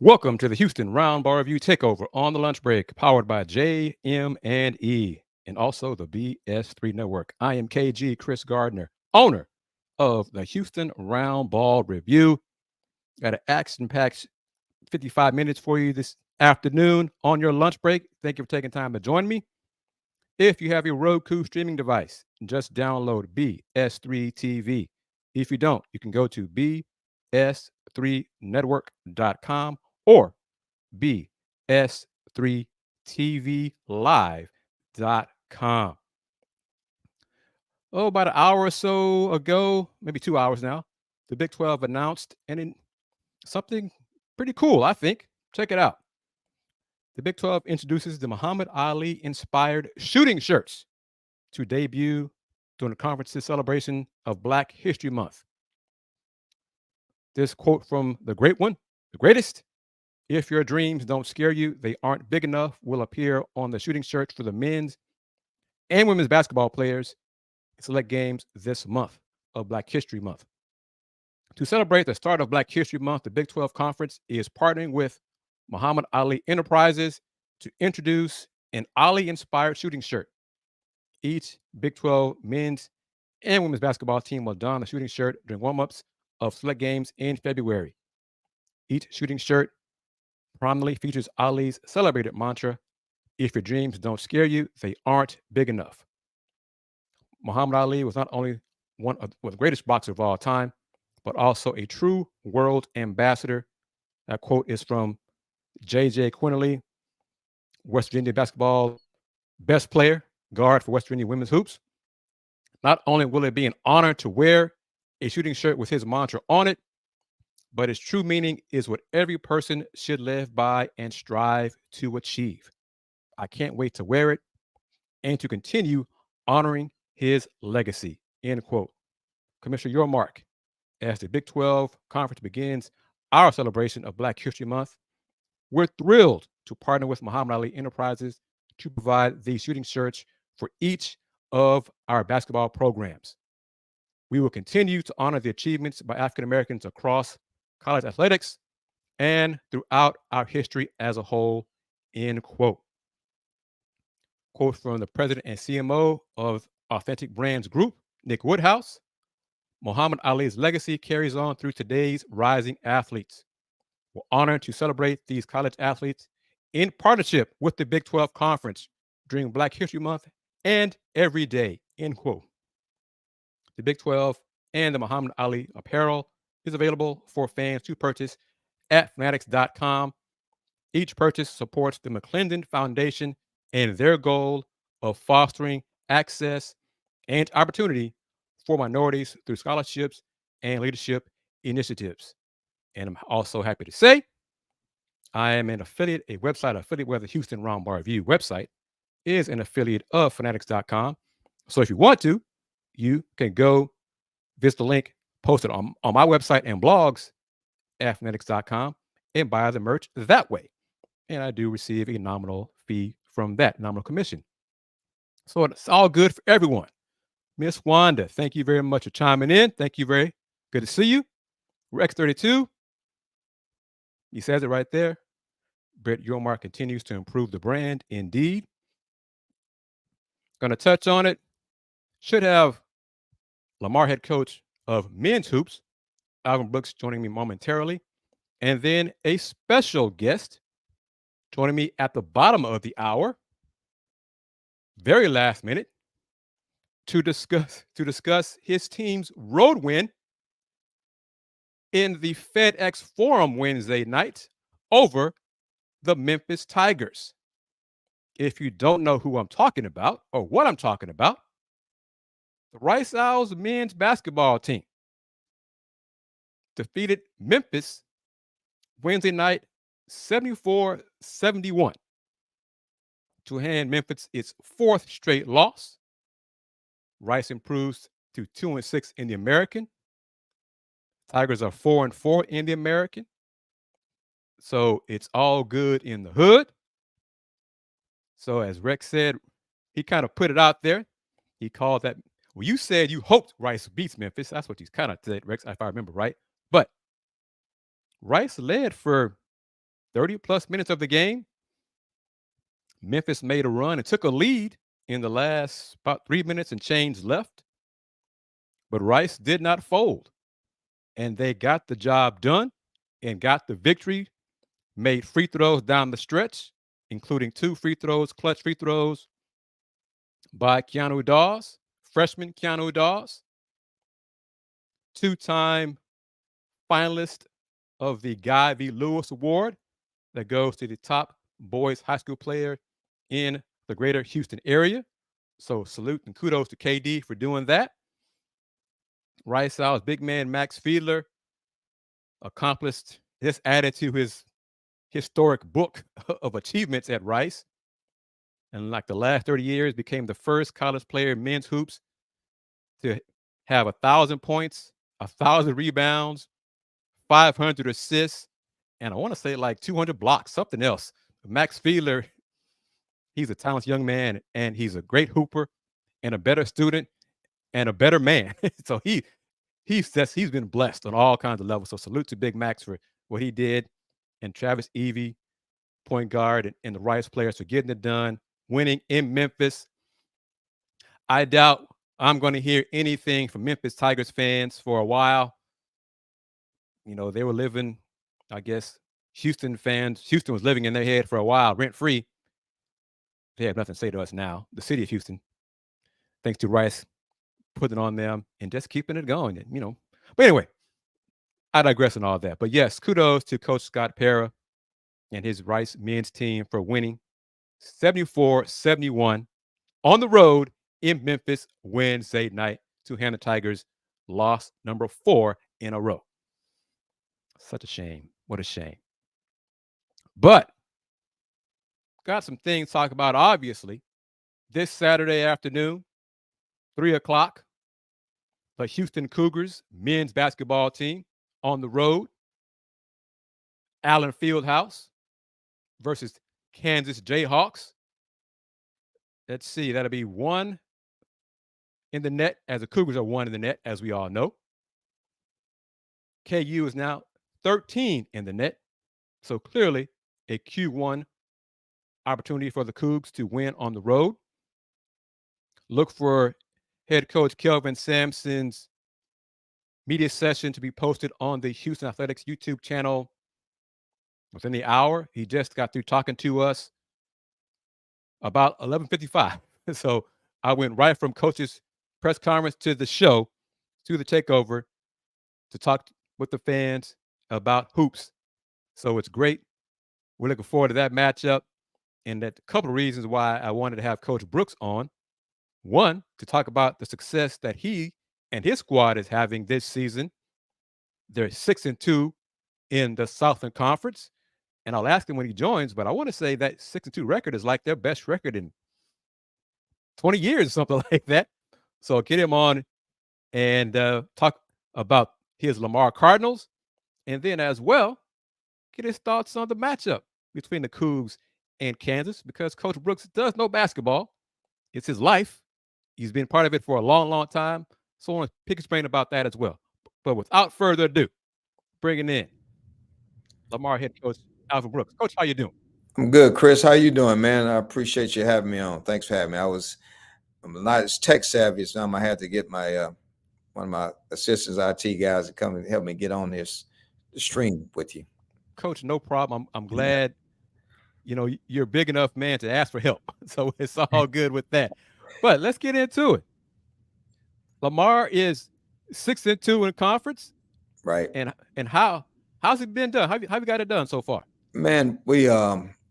Welcome to the Houston Roundball Review Takeover on the Lunch Break, powered by JM&E and also the Bs3 Network. I am KG Chris Gardner, owner of the Houston Roundball Review. Got an action-packed 55 minutes for you this afternoon on your lunch break. Thank you for taking time to join me. If you have your Roku streaming device, just download Bs3 TV. If you don't, you can go to bs3network.com or bs3tvlive.com. Oh, about an hour or so ago, maybe 2 hours now, the Big 12 announced something pretty cool, I think. Check it out. The Big 12 introduces the Muhammad Ali inspired shooting shirts to debut during the conference's celebration of Black History Month. This quote from the great one, the greatest: "If your dreams don't scare you, they aren't big enough," will appear on the shooting shirts for the men's and women's basketball players in select games this month of Black History Month. To celebrate the start of Black History Month, the Big 12 Conference is partnering with Muhammad Ali Enterprises to introduce an Ali-inspired shooting shirt. Each Big 12 men's and women's basketball team will don a shooting shirt during warm-ups of select games in February. Each shooting shirt prominently features Ali's celebrated mantra, "If your dreams don't scare you, they aren't big enough." Muhammad Ali was not only one of the greatest boxers of all time, but also a true world ambassador. That quote is from J.J. Quinterly, West Virginia basketball best player, guard for West Virginia women's hoops. Not only will it be an honor to wear a shooting shirt with his mantra on it, but its true meaning is what every person should live by and strive to achieve. I can't wait to wear it and to continue honoring his legacy, end quote. Commissioner Yormark, as the Big 12 Conference begins our celebration of Black History Month, we're thrilled to partner with Muhammad Ali Enterprises to provide these shooting shirts for each of our basketball programs. We will continue to honor the achievements by African Americans across college athletics and throughout our history as a whole, end quote. Quote from the president and CMO of Authentic Brands Group, Nick Woodhouse: "Muhammad Ali's legacy carries on through today's rising athletes. We're honored to celebrate these college athletes in partnership with the Big 12 Conference during Black History Month and every day," end quote. The Big 12 and the Muhammad Ali apparel is available for fans to purchase at fanatics.com. Each purchase supports the McClendon Foundation and their goal of fostering access and opportunity for minorities through scholarships and leadership initiatives. And I'm also happy to say I am an affiliate, a website affiliate where the Houston Roundball Review website is an affiliate of fanatics.com. So if you want to, you can go visit the link posted on my website and blogs at fanatics.com and buy the merch that way. And I do receive a nominal fee from that, nominal commission. So it's all good for everyone. Miss Wanda, thank you very much for chiming in. Thank you very good to see you. Rex 32, he says it right there. Brett Yormark continues to improve the brand. Indeed. Going to touch on it. Should have Lamar head coach of men's hoops, Alvin Brooks, joining me momentarily. And then a special guest joining me at the bottom of the hour, very last minute, to discuss his team's road win in the FedEx Forum Wednesday night over the Memphis Tigers. If you don't know who I'm talking about or what I'm talking about, the Rice Owls men's basketball team defeated Memphis Wednesday night 74-71 to hand Memphis its fourth straight loss. Rice improves to 2-6 in the American. Tigers are 4-4 in the American. So it's all good in the hood. So as Rex said, he kind of put it out there. He called that, well, you said you hoped Rice beats Memphis. That's what he's kind of said, Rex, if I remember right. But Rice led for 30-plus minutes of the game, Memphis made a run and took a lead in the last about 3 minutes and change left, but Rice did not fold, and they got the job done and got the victory, made free throws down the stretch, including 2 free throws, clutch free throws by Keanu Dawes, freshman Keanu Dawes, two-time finalist of the Guy V. Lewis Award that goes to the top boys high school player in the greater Houston area. So salute and kudos to KD for doing that. Rice Owl's big man Max Fiedler accomplished this, added to his historic book of achievements at Rice. And like the last 30 years, became the first college player in men's hoops to have 1,000 points, 1,000 rebounds, 500 assists, and I want to say like 200 blocks, something else. Max Fiedler, he's a talented young man, and he's a great hooper and a better student and a better man. So he's been blessed on all kinds of levels. So salute to Big Max for what he did, and Travis Evie, point guard, and the Rice players for getting it done, winning in Memphis. I doubt I'm going to hear anything from Memphis Tigers fans for a while. You know, they were living, I guess, Houston was living in their head for a while, rent free. They have nothing to say to us now. The city of Houston, thanks to Rice putting it on them and just keeping it going. And, you know, but anyway, I digress on all that. But yes, kudos to Coach Scott Pera and his Rice men's team for winning 74-71 on the road in Memphis Wednesday night to hand the Tigers loss number 4 in a row. Such a shame. What a shame. But got some things to talk about, obviously. This Saturday afternoon, 3 o'clock, the Houston Cougars men's basketball team on the road, Allen Fieldhouse versus Kansas Jayhawks. Let's see, that'll be 1 in the net, as the Cougars are 1 in the net, as we all know. KU is now 13 in the net. So clearly a Q1 opportunity for the Cougs to win on the road. Look for head coach Kelvin Sampson's media session to be posted on the Houston Athletics YouTube channel within the hour. He just got through talking to us about 11:55. So I went right from coach's press conference to the show, to the takeover, to talk with the fans about hoops. So it's great. We're looking forward to that matchup. And that a couple of reasons why I wanted to have Coach Brooks on. One, to talk about the success that he and his squad is having this season. They're 6-2 in the Southern Conference. And I'll ask him when he joins, but I want to say that 6-2 record is like their best record in 20 years or something like that. So get him on and talk about his Lamar Cardinals. And then as well, get his thoughts on the matchup between the Cougs and Kansas, because Coach Brooks does know basketball. It's his life. He's been part of it for a long, long time. So I want to pick his brain about that as well. But without further ado, bringing in Lamar head coach Alvin Brooks. Coach, how you doing? I'm good, Chris. How you doing, man? I appreciate you having me on. Thanks for having me. I'm not as tech savvy as I had to get my one of my assistants, IT guys, to come and help me get on this stream with you. Coach, no problem. I'm glad. You know, you're a big enough man to ask for help. So it's all good with that. But let's get into it. Lamar is 6-2 in conference. Right. And how's it been done? How you got it done so far? Man, we've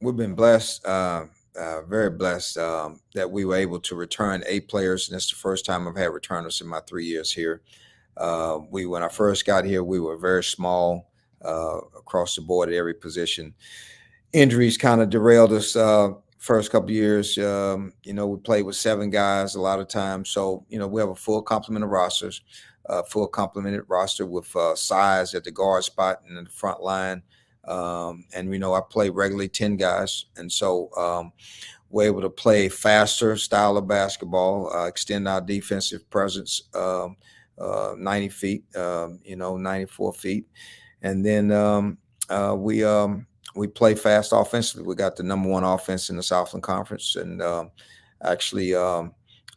been blessed, very blessed that we were able to return 8 players. And it's the first time I've had returners in my 3 years here. When I first got here, we were very small across the board at every position. Injuries kind of derailed us first couple of years. We played with 7 guys a lot of times. So, we have a full complement of rosters, full complemented roster with size at the guard spot and in the front line. I play regularly 10 guys. And so we're able to play faster style of basketball, extend our defensive presence 90 feet, 94 feet. And then we play fast offensively. We got the #1 offense in the Southland Conference, and actually,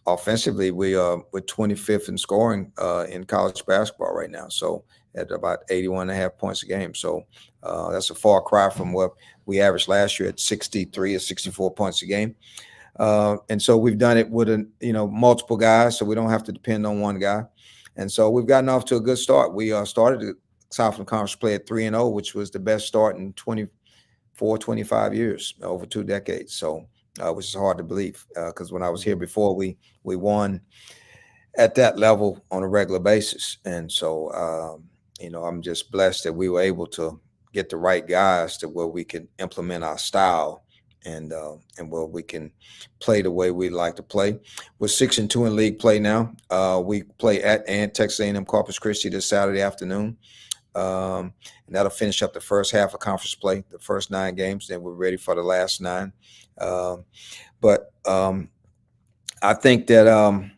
offensively, we're 25th in scoring in college basketball right now. So at about 81.5 points a game. So that's a far cry from what we averaged last year at 63 or 64 points a game. And so we've done it with multiple guys, so we don't have to depend on one guy. And so we've gotten off to a good start. We started the Southland Conference play at 3-0, which was the best start in 24, 25 years, over 2 decades. So which is hard to believe, because when I was here before, we won at that level on a regular basis. And so I'm just blessed that we were able to get the right guys to where we can implement our style and where we can play the way we like to play. We're 6-2 in league play now. We play at Texas A&M Corpus Christi this Saturday afternoon. And that'll finish up the first half of conference play, the first 9 games. Then we're ready for the last 9. But I think that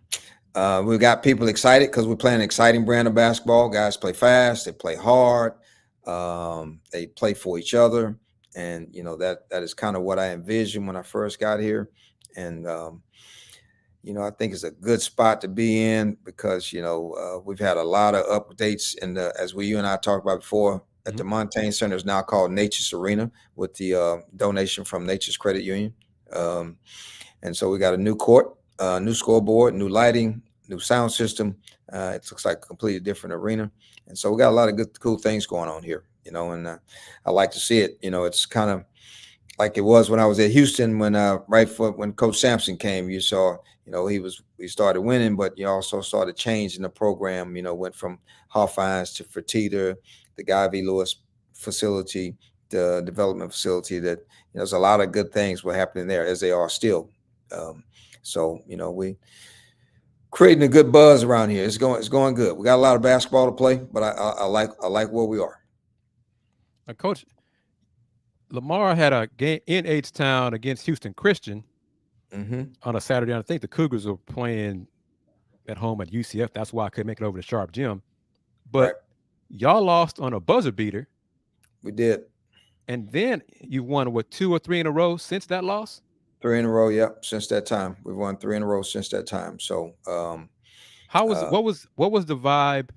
we got people excited because we're playing an exciting brand of basketball. Guys play fast, they play hard, they play for each other. And, that is kind of what I envisioned when I first got here. And, I think it's a good spot to be in because, we've had a lot of updates as you and I talked about before, at the Montaigne Center is now called Nature's Arena with the donation from Nature's Credit Union. And so we got a new court, new scoreboard, new lighting, new sound system. It looks like a completely different arena. And so we got a lot of good, cool things going on here, and I like to see it. It's kind of like it was when I was at Houston when when Coach Sampson came. You saw, we started winning, but you also saw the change in the program. Went from Hawthorne to Fertitta, the Guy V. Lewis facility, the development facility. That there's a lot of good things were happening there, as they are still. So we creating a good buzz around here. It's going good. We got a lot of basketball to play, but I like where we are. Coach, Lamar had a game in H-Town against Houston Christian on a Saturday. And I think the Cougars were playing at home at UCF. That's why I couldn't make it over to Sharp Gym. But y'all lost on a buzzer beater. We did. And then you won, 2 or 3 in a row since that loss? 3 in a row, yep. Since that time, we've won 3 in a row since that time. So, what was the vibe?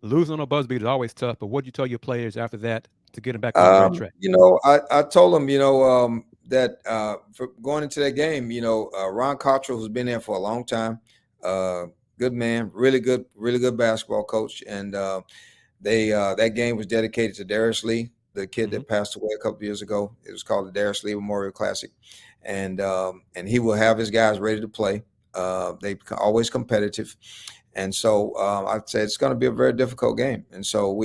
Losing on a buzzer beater is always tough, but what did you tell your players after that to get them back on the right track? I told them, that for going into that game, Ron Cottrell, who's been there for a long time, good man, really good basketball coach, and that game was dedicated to Darius Lee, the kid that passed away a couple of years ago. It was called the Darius Lee Memorial Classic. And he will have his guys ready to play. They always competitive. And so I'd say it's going to be a very difficult game. And so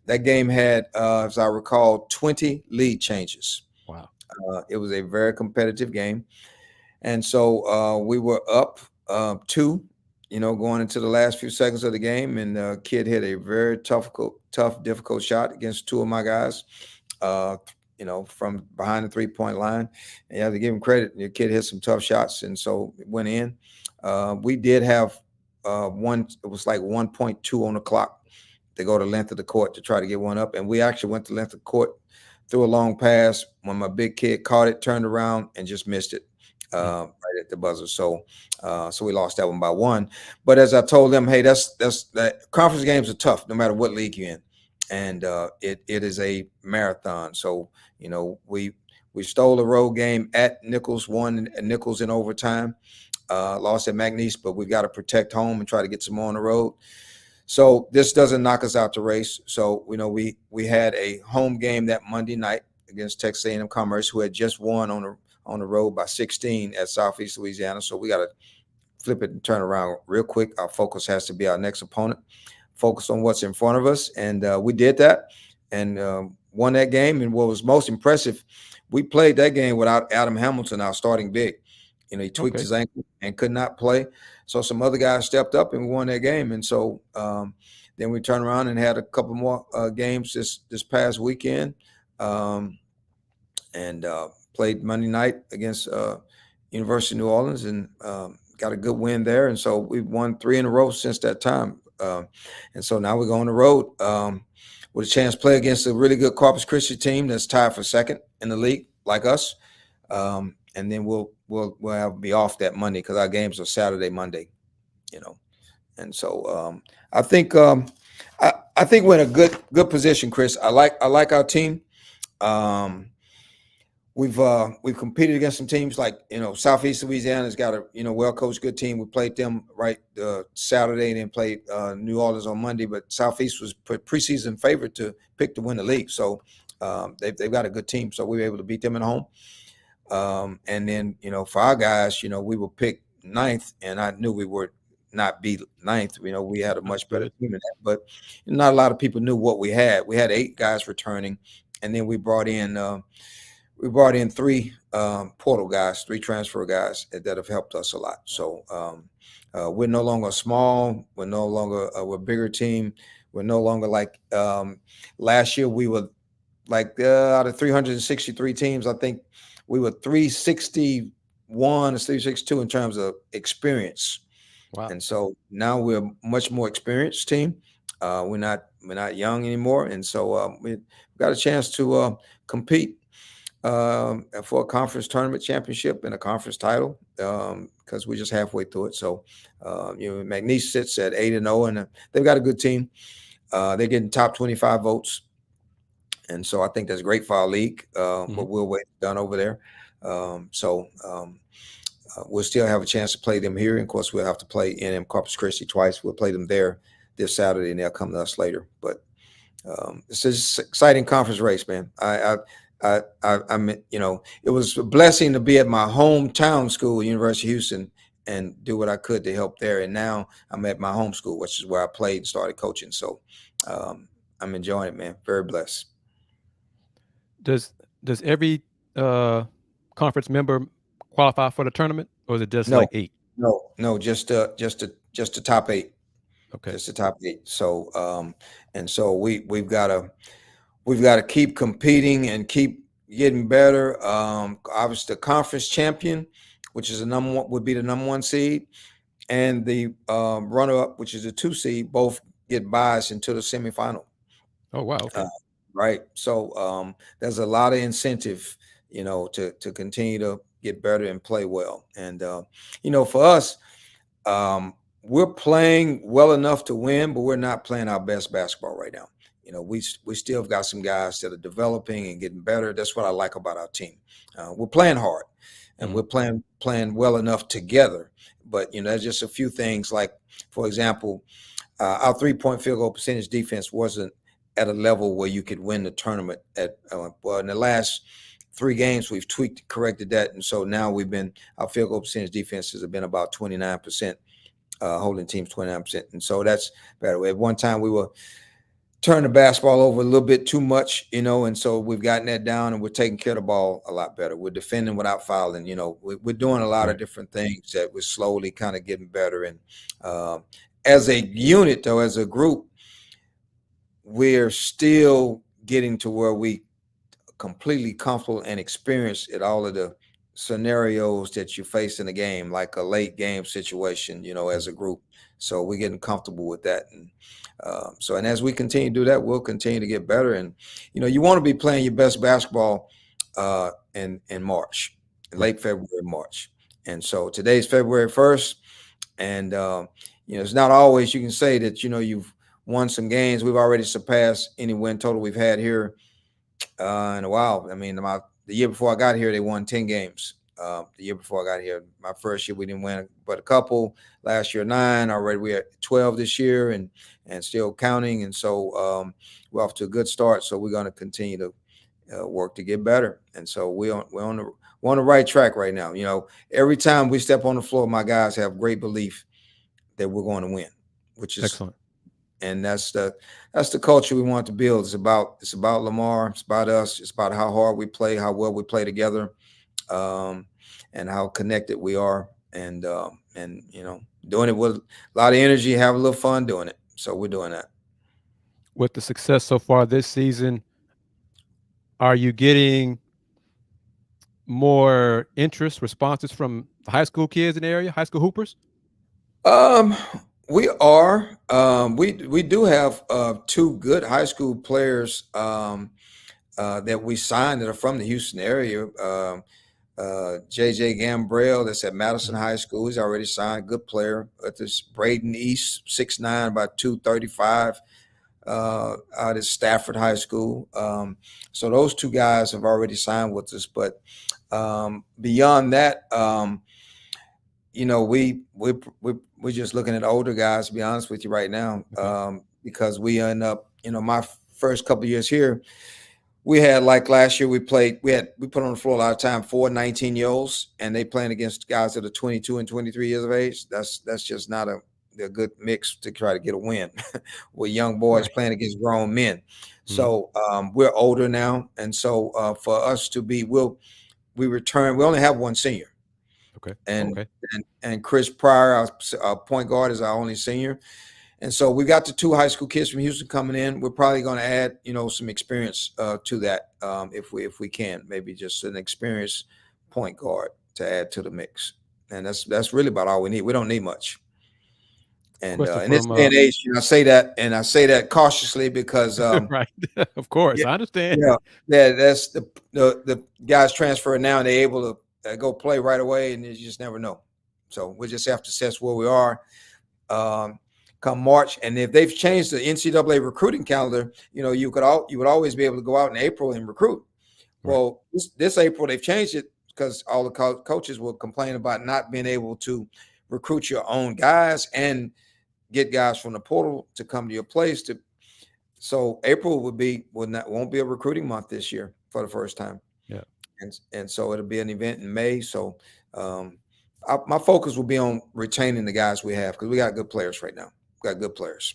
that game had, as I recall, 20 lead changes. Wow. It was a very competitive game. And so we were up 2, going into the last few seconds of the game. And the kid hit a very tough, difficult shot against 2 of my guys. From behind the 3-point line. And you have to give him credit. Your kid hit some tough shots, and so it went in. We did have it was like 1.2 on the clock to go the length of the court to try to get one up. And we actually went the length of the court, threw a long pass when my big kid caught it, turned around, and just missed it right at the buzzer. So we lost that one by 1. But as I told them, hey, that conference games are tough no matter what league you're in. And it is a marathon. So, we stole a road game at Nichols, won Nichols in overtime, lost at McNeese, but we've got to protect home and try to get some more on the road. So this doesn't knock us out the race. So, we had a home game that Monday night against Texas A&M Commerce, who had just won on the road by 16 at Southeast Louisiana. So we got to flip it and turn around real quick. Our focus has to be our next opponent. Focus on what's in front of us. And we did that and won that game. And what was most impressive, we played that game without Adam Hamilton, our starting big. He tweaked his ankle and could not play. So some other guys stepped up and we won that game. And so then we turned around and had a couple more games this past weekend and played Monday night against University of New Orleans and got a good win there. And so we've won 3 in a row since that time. And so now we go on the road with a chance to play against a really good Corpus Christi team that's tied for second in the league, like us. And then we'll have be off that Monday because our games are Saturday, Monday, you know. And so I think I think we're in a good position, Chris. I like our team. We've competed against some teams like Southeast Louisiana's got a well coached good team. We played them right Saturday and then played New Orleans on Monday. But Southeast was preseason favorite to pick to win the league, so they've got a good team. So we were able to beat them at home. And then for our guys, we were picked ninth, and I knew we were not be ninth. We had a much better team than that, but not a lot of people knew what we had. We had 8 guys returning, and then we brought in three portal guys, 3 transfer guys that have helped us a lot. So we're no longer small. We're no longer we're a bigger team. We're no longer like last year. We were like out of 363 teams, I think we were 361 or 362 in terms of experience. Wow. And so now we're a much more experienced team. We're not young anymore, and so we've got a chance to compete for a conference tournament championship and a conference title because we're just halfway through it. So McNeese sits at 8-0, and they've got a good team. They're getting top 25 votes, and so I think that's great for our league. But we'll wait done over there. We'll still have a chance to play them here. And of course, we'll have to play in Corpus Christi twice. We'll play them there this Saturday, and they'll come to us later. But it's an exciting conference race, man. It was a blessing to be at my hometown school, University of Houston, and do what I could to help there. And now I'm at my home school, which is where I played and started coaching. So I'm enjoying it, man. Very blessed. Does every conference member qualify for the tournament, or is it just like 8? No, just the top 8. Okay, just the top 8. So and so we've got to keep competing and keep getting better. Obviously, the conference champion, which is would be the number 1 seed, and the runner-up, which is the 2 seed, both get buys into the semifinal. Oh wow! Okay. Right. So there's a lot of incentive, to continue to get better and play well. And for us, we're playing well enough to win, but we're not playing our best basketball right now. We still have got some guys that are developing and getting better. That's what I like about our team. We're playing hard, and we're playing well enough together. But there's just a few things. Like, for example, our 3-point field goal percentage defense wasn't at a level where you could win the tournament. In the last 3 games, we've tweaked, corrected that, and so now our field goal percentage defenses have been about 29%, holding teams 29%, and so that's better. At one time, we were turning the basketball over a little bit too much, and so we've gotten that down, and we're taking care of the ball a lot better. We're defending without fouling. We're doing a lot of different things that we're slowly kind of getting better. And as a unit, though, as a group, we're still getting to where we completely comfortable and experienced at all of the scenarios that you face in a game, like a late game situation, as a group. So we're getting comfortable with that. And and as we continue to do that, we'll continue to get better. And, you want to be playing your best basketball in March, late February, March. And so today's February 1st. And, it's not always you can say that, you've won some games. We've already surpassed any win total we've had here in a while. I mean, the year before I got here, they won 10 games. The year before I got here, my first year, we didn't win but a couple. Last year, 9. Already we're at 12 this year and still counting. And so we're off to a good start. So we're going to continue to work to get better. And so we're on the right track right now. Every time we step on the floor, my guys have great belief that we're going to win, which is excellent. And that's the culture we want to build. It's about Lamar. It's about us. It's about how hard we play, how well we play together, and how connected we are. And doing it with a lot of energy, have a little fun doing it. So we're doing that. With the success so far this season, are you getting more interest, responses from the high school kids in the area, high school hoopers? We are. We do have two good high school players that we signed that are from the Houston area. JJ Gambrell, that's at Madison Mhm. High School. He's already signed. Good player. This Braden East, 6'9", about 235, out at Stafford High School. So those two guys have already signed with us. But beyond that, we're just looking at older guys, to be honest with you right now, Okay. because we end up, my first couple of years here, we had, like last year, we put on the floor a lot of time 4 19-year-olds, and they playing against guys that are 22 and 23 years of age. That's just not a good mix to try to get a win with young boys Right. playing against grown men. Mhm. So we're older now, and so for us to be, we return. We only have one senior, Okay. and Okay. and Chris Pryor, our point guard, is our only senior. And so we got the two high school kids from Houston coming in. We're probably going to add, some experience to that, if we can, maybe just an experienced point guard to add to the mix. And that's really about all we need. We don't need much. And Question in this from day and age, I say that cautiously because right. Of course, yeah, I understand. yeah, yeah, that's the guys transfer now and they're able to go play right away, and you just never know. So we just have to assess where we are um, come March. And if they've changed the NCAA recruiting calendar, you would always be able to go out in April and recruit. Right. Well, this April they've changed it because all the coaches will complain about not being able to recruit your own guys and get guys from the portal to come to your place. So April won't be a recruiting month this year for the first time, Yeah. and so it'll be an event in May. So my focus will be on retaining the guys we have because we got good players right now. We got good players.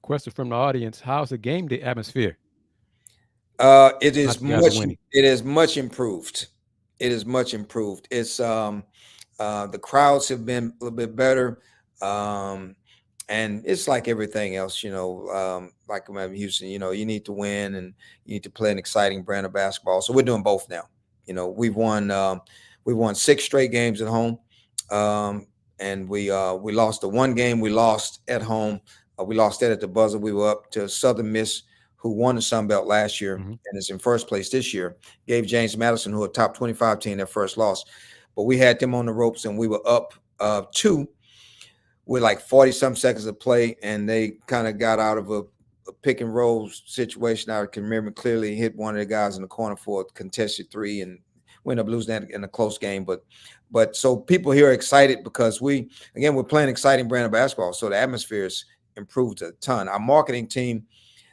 Question from the audience: how's the game day atmosphere? It Not is that you guys are much. winning. It is much improved. It is much improved. It's the crowds have been a little bit better, and it's like everything else. Like in Houston, you need to win and you need to play an exciting brand of basketball. So we're doing both now. We've won 6 straight games at home, and we lost the one game we lost at home. We lost that at the buzzer. We were up to Southern Miss, who won the Sun Belt last year Mhm. and is in first place this year. Gave James Madison, who a top 25 team, their first loss. But we had them on the ropes, and we were up 2 with like 40 some seconds of play, and they kind of got out of a pick and roll situation. I can remember clearly, hit one of the guys in the corner for a contested 3, and we ended up losing that in a close game. But so people here are excited because we're playing exciting brand of basketball. So the atmosphere has improved a ton. Our marketing team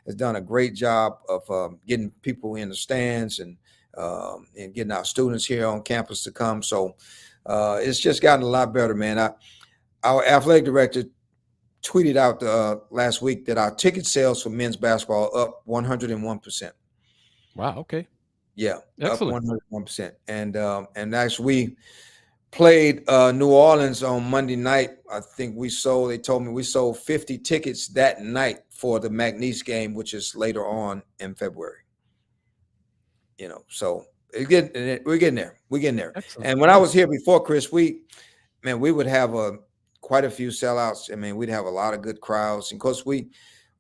has done a great job of getting people in the stands and getting our students here on campus to come. So it's just gotten a lot better, man. Our athletic director tweeted out last week that our ticket sales for men's basketball up 101%. Wow. Okay. Yeah, up Excellent. 101%. And actually, we played New Orleans on Monday night. They told me we sold 50 tickets that night for the McNeese game, which is later on in February. So we're getting there. We're getting there. Excellent. And when I Excellent. was here before, Chris, we would have quite a few sellouts. I mean, we'd have a lot of good crowds. And of course,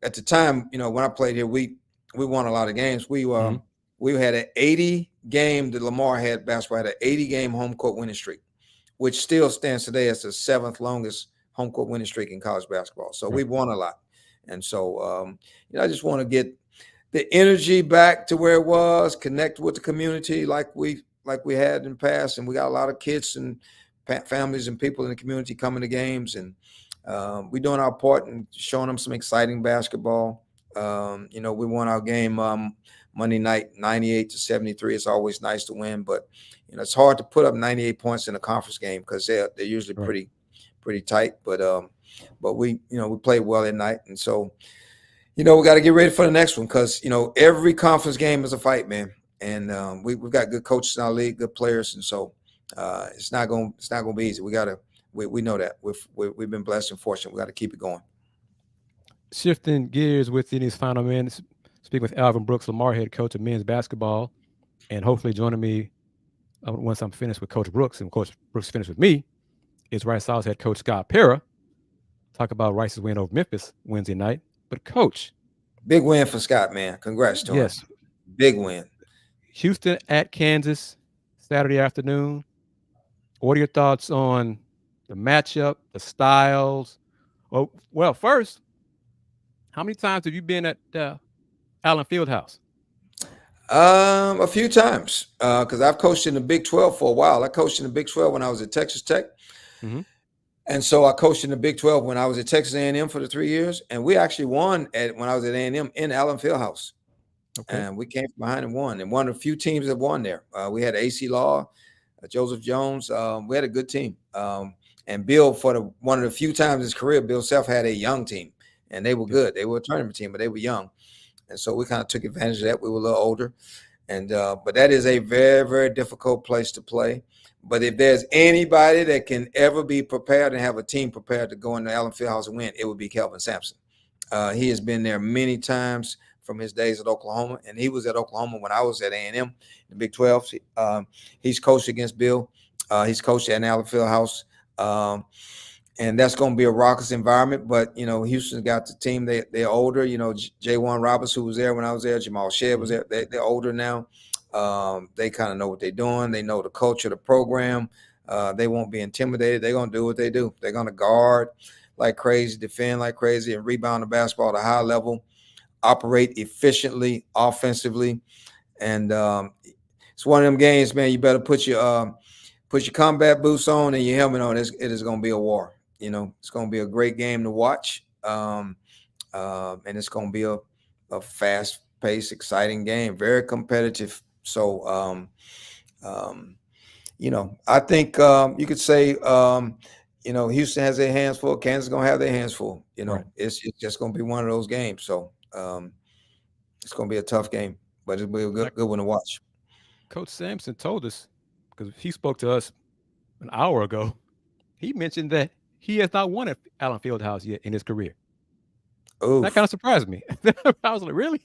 at the time, when I played here, we won a lot of games. Mhm. We had an 80 game. The Lamar had basketball had an 80 game home court winning streak, which still stands today as the 7th longest home court winning streak in college basketball. So Right. we've won a lot. And so, I just want to get the energy back to where it was, connect with the community like we had in the past. And we got a lot of kids and families and people in the community coming to games, and we're doing our part and showing them some exciting basketball. We won our game Monday night, 98-73. It's always nice to win, but it's hard to put up 98 points in a conference game because they're usually Right. pretty tight. But we played well at night, and so we got to get ready for the next one because every conference game is a fight, man. And we've got good coaches in our league, good players, and so it's not going to be easy. We know that we've been blessed and fortunate. We got to keep it going. Shifting gears within these final minutes, speaking with Alvin Brooks, Lamar head coach of men's basketball, and hopefully joining me once I'm finished with Coach Brooks, and Coach Brooks finished with me, is Rice South head coach Scott Pera. talk about Rice's win over Memphis Wednesday night. But coach, Big win for Scott, man. Congrats to him. yes, Big win. Houston at Kansas Saturday afternoon. What are your thoughts on the matchup, the styles? Well, first, how many times have you been at Allen Fieldhouse? A few times, because I've coached in the Big 12 for a while. I coached in the Big 12 when I was at Texas Tech, Mm-hmm. and so I coached in the Big 12 when I was at Texas A&M for the 3 years, and we actually won when I was at A&M in Allen Fieldhouse, Okay. and we came from behind and won. And one of the few teams that won there. We had AC Law, Joseph Jones. We had a good team. And Bill, for one of the few times in his career, Bill Self had a young team, and they were good. They were a tournament team, but they were young. And so we kind of took advantage of that. We were a little older. And but that is a very, very difficult place to play. But if there's anybody that can ever be prepared and have a team prepared to go into Allen Fieldhouse and win, it would be Kelvin Sampson. He has been there many times from his days at Oklahoma, and he was at Oklahoma when I was at A&M, the Big 12. He's coached against Bill. He's coached at Allen Fieldhouse. And that's going to be a raucous environment. But, Houston's got the team. They're older. J1 Roberts, who was there when I was there, Jamal Shedd was there. They're older now. They kind of know what they're doing. They know the culture, the program. They won't be intimidated. They're going to do what they do. They're going to guard like crazy, defend like crazy, and rebound the basketball at a high level, operate efficiently, offensively. And it's one of them games, man. You better put your combat boots on and your helmet on. It is going to be a war. It's going to be a great game to watch. And it's going to be a fast-paced, exciting game, very competitive. So, I think you could say, Houston has their hands full. Kansas is going to have their hands full. Right. It's just going to be one of those games. So it's going to be a tough game, but it'll be a good one to watch. Coach Sampson told us, because he spoke to us an hour ago, he mentioned that he has not won at Allen Fieldhouse yet in his career. Oof. That kind of surprised me. I was like, really?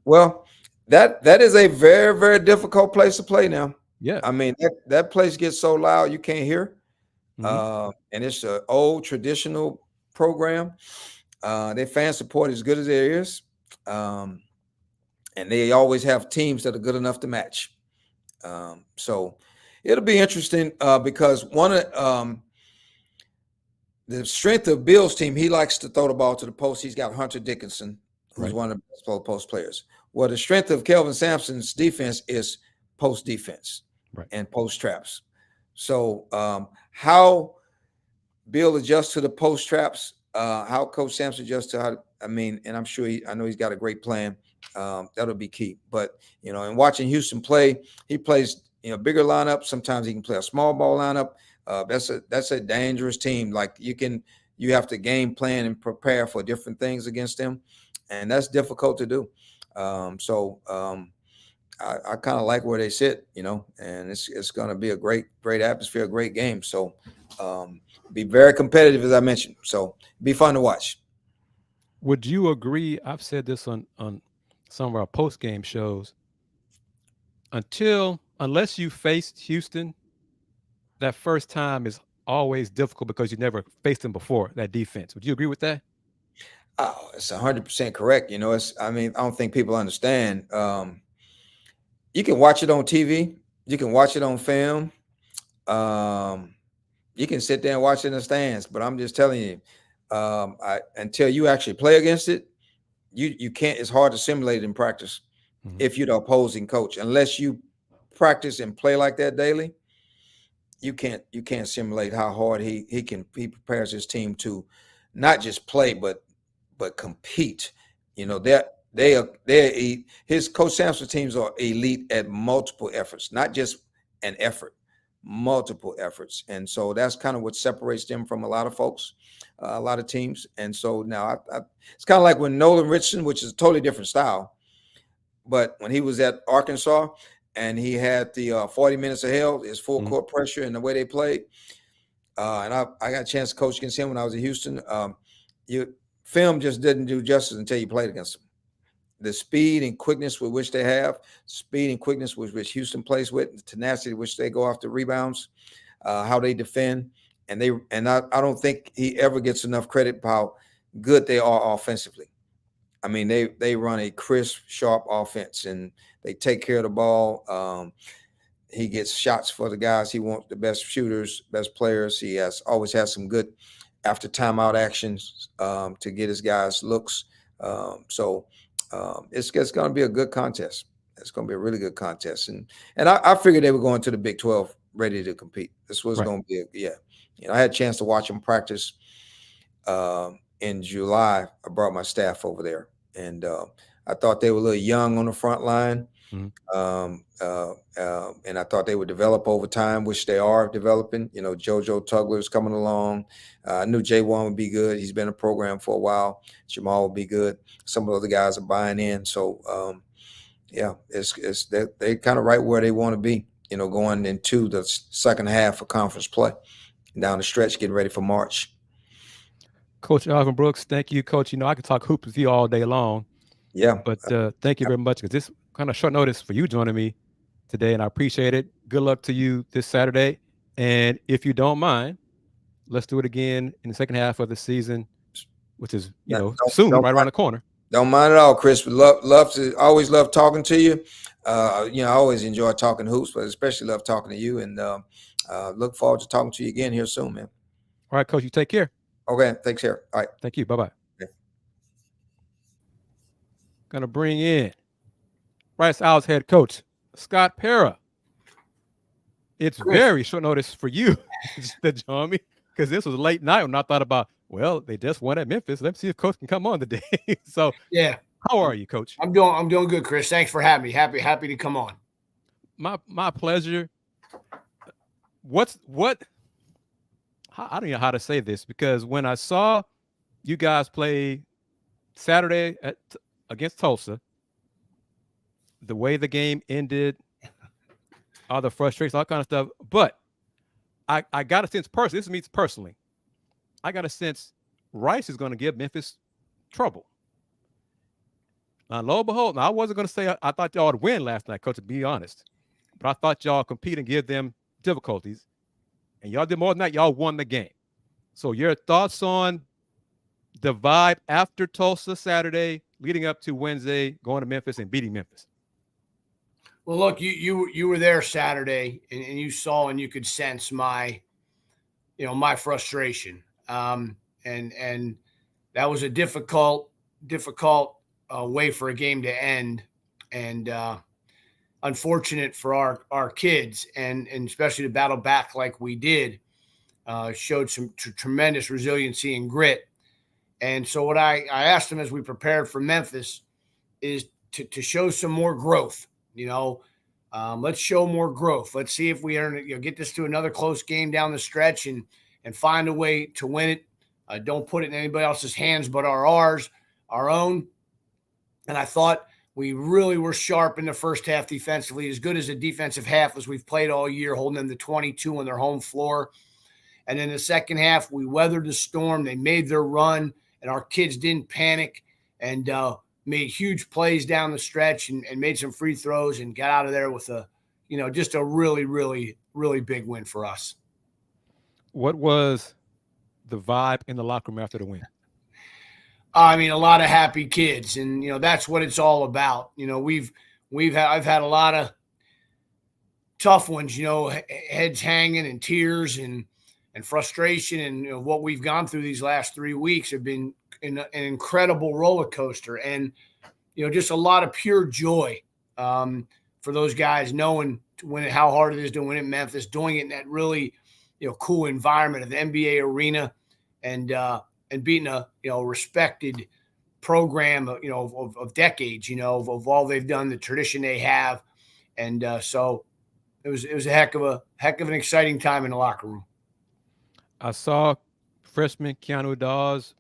Well, that is a very, very difficult place to play now. Yeah. I mean, that place gets so loud you can't hear. Mm-hmm. And it's an old traditional program. Their fan support is as good as there is. And they always have teams that are good enough to match. So it'll be interesting because one of the strength of Bill's team, he likes to throw the ball to the post. He's got Hunter Dickinson, who's one of the best post players. Well, the strength of Kelvin Sampson's defense is post defense and post traps. So how Bill adjusts to the post traps, how Coach Sampson adjusts to and I'm sure I know he's got a great plan. That'll be key. But, in watching Houston play, he plays, bigger lineup. Sometimes he can play a small ball lineup. That's a dangerous team. Like you have to game plan and prepare for different things against them. And that's difficult to do. I kind of like where they sit, and it's going to be a great atmosphere, a great game. So be very competitive, as I mentioned. So be fun to watch. Would you agree? I've said this on some of our post game shows. Unless you faced Houston, that first time is always difficult because you never faced them before, that defense. Would you agree with that? Oh, it's 100% correct. I don't think people understand. You can watch it on TV. You can watch it on film. You can sit there and watch it in the stands. But I'm just telling you, until you actually play against it, you can't. It's hard to simulate it in practice if you're the opposing coach. Unless you practice and play like that daily, you can't simulate how hard he prepares his team to not just play but compete. His Coach Sampson teams are elite at multiple efforts, not just an effort, multiple efforts. And so that's kind of what separates them from a lot of folks, a lot of teams. And so now it's kind of like when Nolan Richardson, which is a totally different style, but when he was at Arkansas and he had the 40 minutes of hell, his full court pressure and the way they played. And I got a chance to coach against him when I was in Houston. Film just didn't do justice until you played against them. The speed and quickness with which they have, speed and quickness with which Houston plays with, the tenacity with which they go after rebounds, how they defend, I don't think he ever gets enough credit for how good they are offensively. I mean, they run a crisp, sharp offense, and they take care of the ball. He gets shots for the guys. He wants the best shooters, best players. He always has some good after timeout actions to get his guys looks. It's going to be a good contest. It's going to be a really good contest. And I figured they were going to the Big 12 ready to compete. This was going to be I had a chance to watch them practice in July. I brought my staff over there, and I thought they were a little young on the front line. And I thought they would develop over time, which they are developing. JoJo Tugler's coming along. I knew J1 would be good. He's been in a program for a while. Jamal will be good. Some of the other guys are buying in. So, they're kind of right where they want to be, going into the second half of conference play, down the stretch, getting ready for March. Coach Alvin Brooks, thank you, Coach. I could talk hoops with you all day long. Yeah. But thank you very much, because this kind of short notice for you joining me today, and I appreciate it. Good luck to you this Saturday. And if you don't mind, let's do it again in the second half of the season, which is, soon, right around the corner. Don't mind at all, Chris. Always love talking to you. I always enjoy talking hoops, but especially love talking to you, and look forward to talking to you again here soon, man. All right, Coach, you take care. Okay, thanks, care. All right. Thank you. Bye-bye. Okay. Gonna bring in Rice Owls head coach Scott Pera. It's very short notice for you to join me, because this was late night when I thought about, well, they just won at Memphis. Let's see if Coach can come on today. So, yeah, how are you, Coach? I'm doing good, Chris. Thanks for having me. Happy to come on. My pleasure. I don't know how to say this, because when I saw you guys play Saturday against Tulsa, the way the game ended, all the frustrations, all kind of stuff, but I got a sense personally, this is me personally, I got a sense Rice is going to give Memphis trouble. Now, lo and behold, I wasn't going to say I thought y'all would win last night, Coach, to be honest, but I thought y'all compete and give them difficulties. And y'all did more than that. Y'all won the game. So your thoughts on the vibe after Tulsa Saturday, leading up to Wednesday, going to Memphis and beating Memphis? Well, look, you were there Saturday, and you saw and you could sense my frustration. And that was a difficult way for a game to end, and unfortunate for our kids, and especially to battle back like we did, showed some tremendous resiliency and grit. And so what I asked them as we prepared for Memphis is to show some more growth. Let's show more growth. Let's see if we get this to another close game down the stretch and find a way to win it. Don't put it in anybody else's hands but our own. And I thought we really were sharp in the first half defensively, as good as a defensive half as we've played all year, holding them to 22 on their home floor. And in the second half, we weathered the storm. They made their run, and our kids didn't panic, and made huge plays down the stretch, and made some free throws, and got out of there with just a really, really, really big win for us. What was the vibe in the locker room after the win? I mean, a lot of happy kids, and that's what it's all about. I've had a lot of tough ones, heads hanging and tears and frustration, and what we've gone through these last 3 weeks have been an incredible roller coaster, and just a lot of pure joy for those guys, knowing how hard it is to win in Memphis, doing it in that really cool environment of the NBA arena, and beating a respected program of decades, of all they've done, the tradition they have, and so it was a heck of an exciting time in the locker room. I saw freshman Keanu Dawes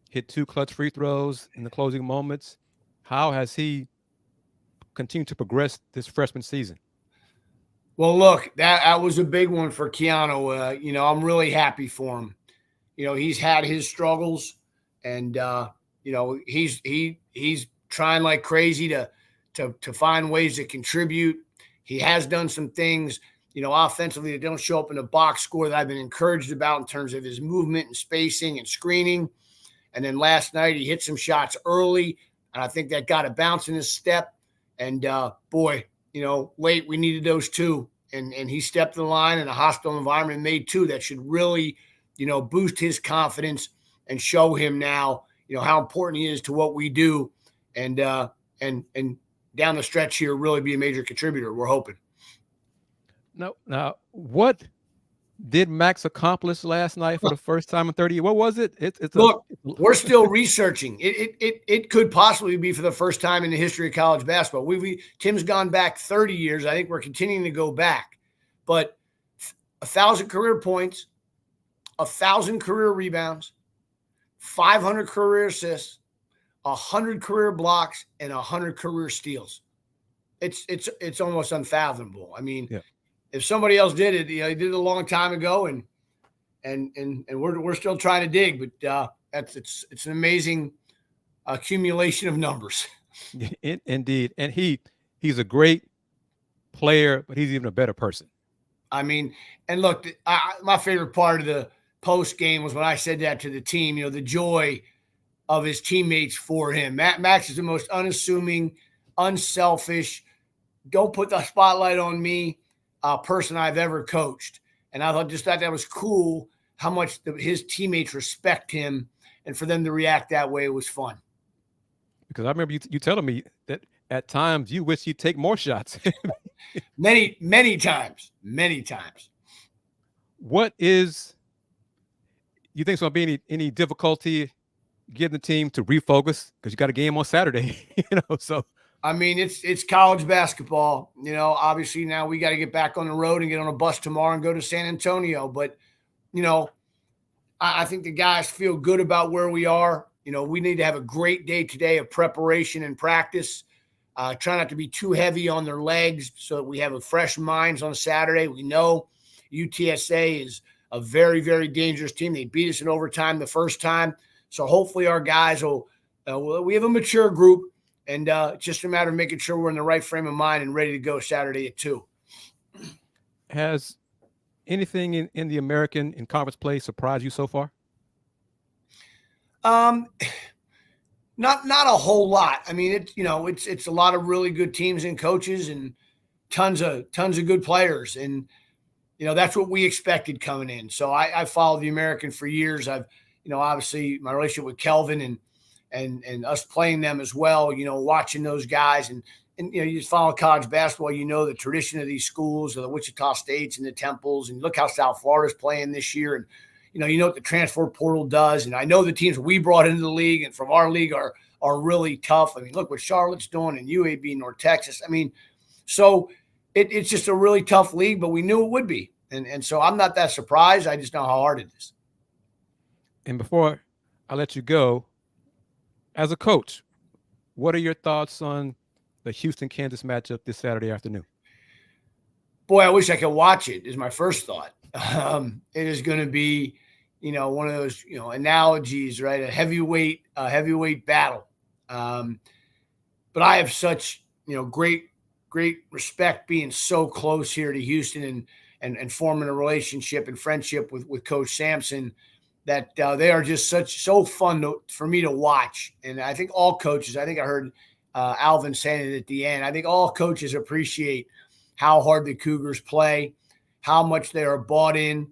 hit 2 clutch free throws in the closing moments. How has he continued to progress this freshman season? Well, look, that was a big one for Keanu. I'm really happy for him. He's had his struggles, and he's trying like crazy to find ways to contribute. He has done some things offensively that don't show up in the box score that I've been encouraged about in terms of his movement and spacing and screening. And then last night he hit some shots early, and I think that got a bounce in his step. And late we needed those too. And he stepped the line in a hostile environment and made two that should really, boost his confidence and show him now, how important he is to what we do. And down the stretch here, really be a major contributor. We're hoping. Now, what did Max accomplish last night for the first time in 30 years? What was it? Look, we're still researching. It could possibly be for the first time in the history of college basketball. Tim's gone back 30 years. I think we're continuing to go back. But 1,000 career points, 1,000 career rebounds, 500 career assists, 100 career blocks, and 100 career steals. It's almost unfathomable. I mean, yeah. If somebody else did it, he did it a long time ago, and we're still trying to dig. But it's an amazing accumulation of numbers. Indeed, and he's a great player, but he's even a better person. I mean, and look, my favorite part of the post game was when I said that to the team. The joy of his teammates for him. Max is the most unassuming, unselfish, don't put the spotlight on me person I've ever coached. And I thought that was cool how much his teammates respect him, and for them to react that way was fun. Because I remember you telling me that at times you wish you'd take more shots. many times. What is you think it's going to be any difficulty getting the team to refocus, because you got a game on Saturday, so. I mean, it's college basketball. Obviously now we got to get back on the road and get on a bus tomorrow and go to San Antonio. But, I think the guys feel good about where we are. We need to have a great day today of preparation and practice. Try not to be too heavy on their legs so that we have a fresh minds on Saturday. We know UTSA is a very, very dangerous team. They beat us in overtime the first time. So hopefully our guys we have a mature group. And just a matter of making sure we're in the right frame of mind and ready to go Saturday at 2. Has anything in the American in conference play surprised you so far? Not a whole lot. I mean, it's a lot of really good teams and coaches and tons of good players. And, that's what we expected coming in. So I followed the American for years. I've, obviously my relationship with Kelvin and us playing them as well, watching those guys and you just follow college basketball, the tradition of these schools, of the Wichita States and the Temples, and look how South Florida's playing this year. And, what the transfer portal does. And I know the teams we brought into the league and from our league are really tough. I mean, look what Charlotte's doing and UAB, North Texas. I mean, so it's just a really tough league, but we knew it would be. And so I'm not that surprised. I just know how hard it is. And before I let you go, as a coach, what are your thoughts on the Houston-Kansas matchup this Saturday afternoon? Boy, I wish I could watch it, is my first thought. It is going to be, one of those, analogies, right? A heavyweight battle. But I have such, great respect being so close here to Houston and forming a relationship and friendship with Coach Sampson, that they are just so fun for me to watch. And I think all coaches, I heard Alvin saying it at the end, I think all coaches appreciate how hard the Cougars play, how much they are bought in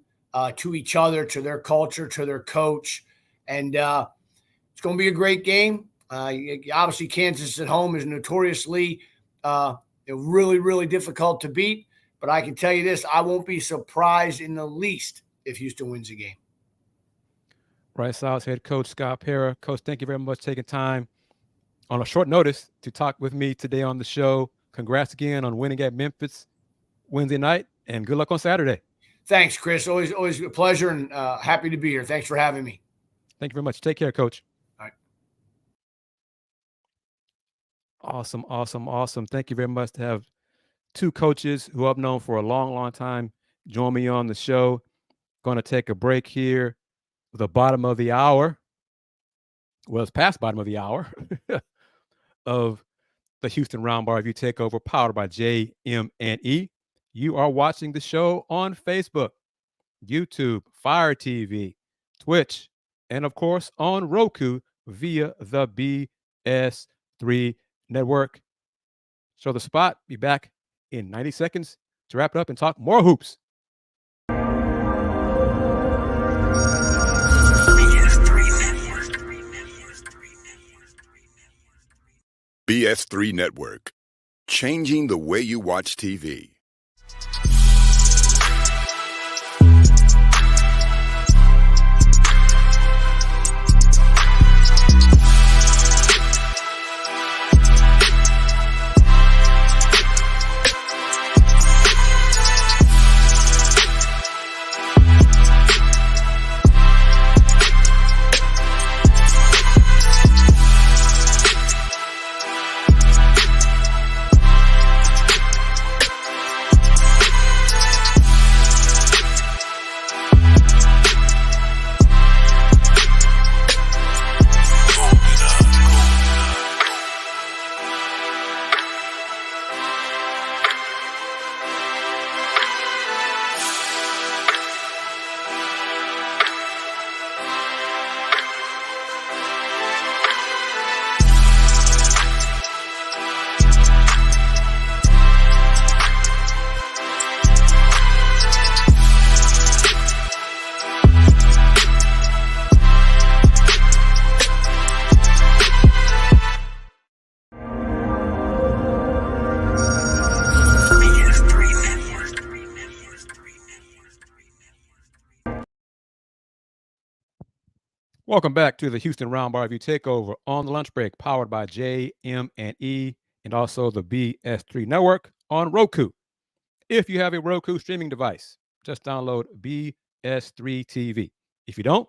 to each other, to their culture, to their coach. And it's going to be a great game. Obviously, Kansas at home is notoriously really, really difficult to beat. But I can tell you this, I won't be surprised in the least if Houston wins the game. Rice South head coach Scott Pera. Coach, thank you very much for taking time on a short notice to talk with me today on the show. Congrats again on winning at Memphis Wednesday night, and good luck on Saturday. Thanks, Chris. Always a pleasure, and happy to be here. Thanks for having me. Thank you very much. Take care, Coach. All right. Awesome. Thank you very much to have two coaches who I've known for a long, long time join me on the show. Going to take a break here. The bottom of the hour. Well, it's past bottom of the hour of the Houston Roundball Review Takeover, powered by JM&E. you are watching the show on Facebook, YouTube, Fire TV, Twitch, and of course on Roku via the BS3 network. So the spot, be back in 90 seconds to wrap it up and talk more hoops. BS3 Network, changing the way you watch TV. Welcome back to the Houston Roundball Review Takeover on the lunch break, powered by JM&E and also the BS3 network on Roku. If you have a Roku streaming device, just download Bs3 TV. If you don't,